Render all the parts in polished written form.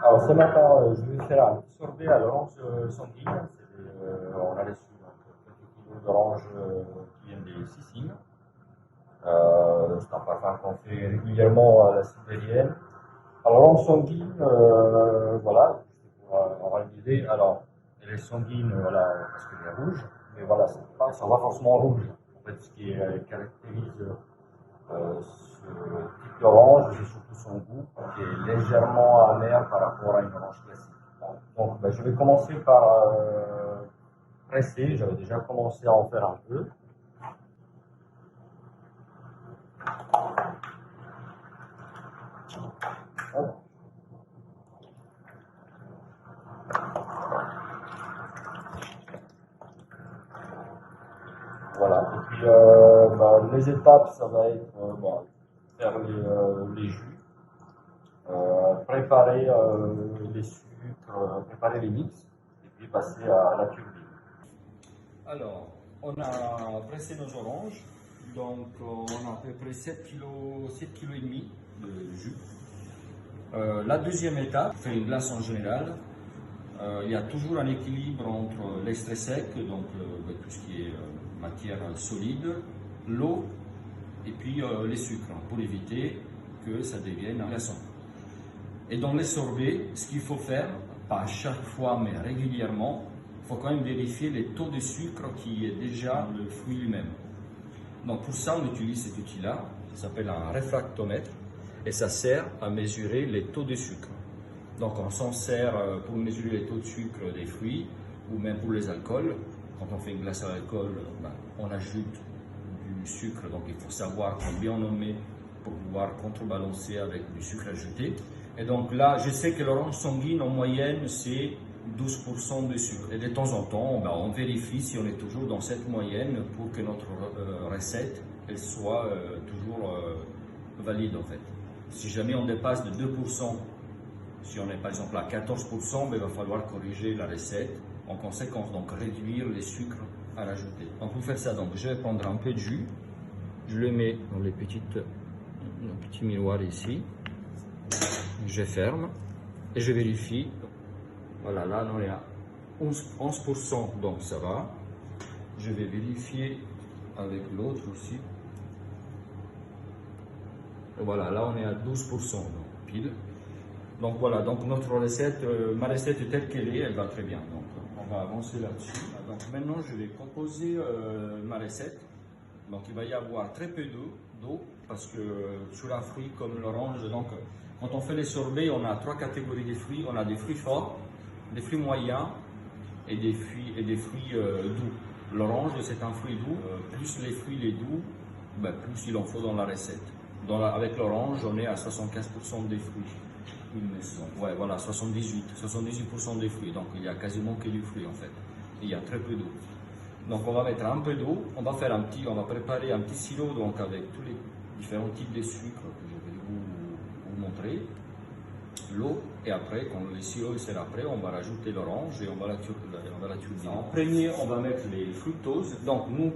Alors ce matin, je vais faire un petit sorbet à l'orange sanguine. On a reçu quelques kilos d'orange qui viennent des Sicile. C'est un parfum qu'on fait régulièrement à la sibérienne. Alors l'orange sanguine, voilà, pour avoir une idée. Alors, elle est sanguine, voilà, parce qu'elle est rouge, mais voilà, ça va forcément rouge. En fait, ce qui caractérise ce type d'orange, c'est surtout son goût, qui est légèrement amer par rapport à une orange classique. Donc, je vais commencer par presser. J'avais déjà commencé à en faire un peu. Hop. Voilà. Et puis, les étapes, ça va être faire les jus, préparer les sucres, préparer les mix, et puis passer à la turbine. Alors, on a pressé nos oranges, donc on a à peu près 7,5 kg de jus. La deuxième étape, on fait une glace en général. Il y a toujours un équilibre entre l'extrait sec, donc tout ce qui est matière solide, l'eau et puis les sucres, pour éviter que ça devienne glaçant. Et dans les sorbets, ce qu'il faut faire, pas à chaque fois mais régulièrement, il faut quand même vérifier les taux de sucre qui est déjà le fruit lui-même. Donc pour ça, on utilise cet outil-là, ça s'appelle un réfractomètre, et ça sert à mesurer les taux de sucre. Donc on s'en sert pour mesurer les taux de sucre des fruits, ou même pour les alcools. Quand on fait une glace à l'alcool, on ajoute du sucre, donc il faut savoir combien on en met pour pouvoir contrebalancer avec du sucre ajouté. Et donc là, je sais que l'orange sanguine en moyenne, c'est 12% de sucre. Et de temps en temps, on vérifie si on est toujours dans cette moyenne pour que notre recette elle soit toujours valide en fait. Si jamais on dépasse de 2%, si on est par exemple à 14%, il va falloir corriger la recette. En conséquence, donc réduire les sucres à rajouter. Donc pour faire ça, donc, je vais prendre un peu de jus, je le mets dans les petits miroirs ici, je ferme et je vérifie. Voilà, là on est à 11%, donc ça va. Je vais vérifier avec l'autre aussi. Et voilà, là on est à 12%, donc pile. Donc voilà, donc notre recette, ma recette telle qu'elle est, elle va très bien. Donc on va avancer là-dessus. Donc maintenant je vais composer ma recette. Donc il va y avoir très peu d'eau parce que sur un fruit comme l'orange, donc quand on fait les sorbets, on a trois catégories de fruits. On a des fruits forts, des fruits moyens et des fruits doux. L'orange c'est un fruit doux. Plus les fruits les doux, plus il en faut dans la recette. Avec l'orange, on est à 75% des fruits. Ouais, voilà, 78% des fruits, donc il n'y a quasiment que du fruit en fait. Il y a très peu d'eau. Donc on va mettre un peu d'eau, on va préparer un petit sirop donc avec tous les différents types de sucre que je vais vous montrer. L'eau, et après, quand le sirop sera prêt, on va rajouter l'orange et on va la turbiner. En premier, on va mettre les fructoses. Donc nous,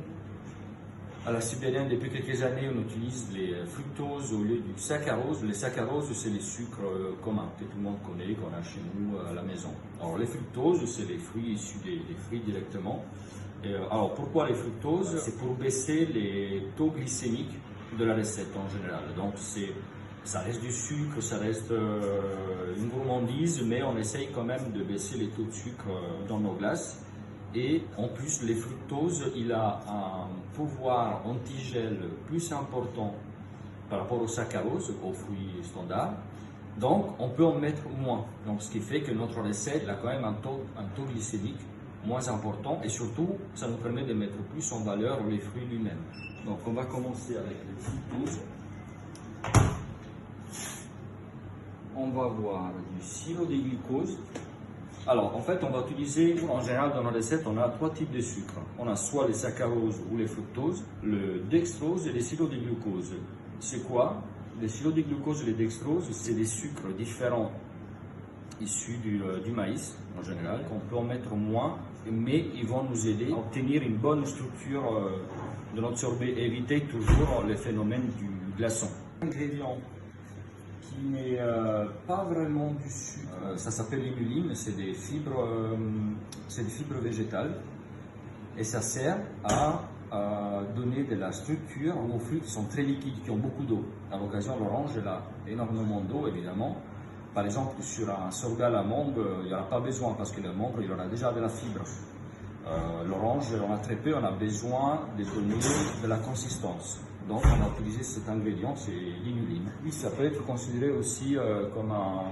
à la sibérienne, depuis quelques années, on utilise les fructoses au lieu du saccharose. Les saccharoses, c'est les sucres communs que tout le monde connaît, qu'on a chez nous à la maison. Alors les fructoses, c'est les fruits issus des fruits directement. Alors pourquoi les fructoses? C'est pour baisser les taux glycémiques de la recette en général. Donc ça reste du sucre, ça reste une gourmandise, mais on essaye quand même de baisser les taux de sucre dans nos glaces. Et en plus, les fructoses, il a un pouvoir antigel plus important par rapport au saccharose, aux fruits standards. Donc, on peut en mettre moins. Donc, ce qui fait que notre recette a quand même un taux glycémique moins important. Et surtout, ça nous permet de mettre plus en valeur les fruits lui-même. Donc, on va commencer avec les fructoses. On va voir du sirop de glucose. Alors, en fait, on va utiliser, en général, dans la recette, on a trois types de sucre. On a soit les saccharoses ou les fructoses, le dextrose et les sirops de glucose. C'est quoi? Les sirops de glucose et les dextrose, c'est des sucres différents issus du maïs, en général, qu'on peut en mettre moins, mais ils vont nous aider à obtenir une bonne structure de notre sorbet et éviter toujours le phénomène du glaçon. L'ingrédient qui n'est pas vraiment du sucre. Ça s'appelle l'inuline, c'est des fibres végétales et ça sert à donner de la structure aux fruits qui sont très liquides, qui ont beaucoup d'eau. À l'occasion, l'orange, elle a énormément d'eau, évidemment. Par exemple, sur un sorgho à la mangue, il n'y aura pas besoin parce que la mangue, il aura déjà de la fibre. L'orange, on a très peu, on a besoin de donner de la consistance. Donc, on a utilisé cet ingrédient, c'est l'inuline. Oui, ça peut être considéré aussi comme un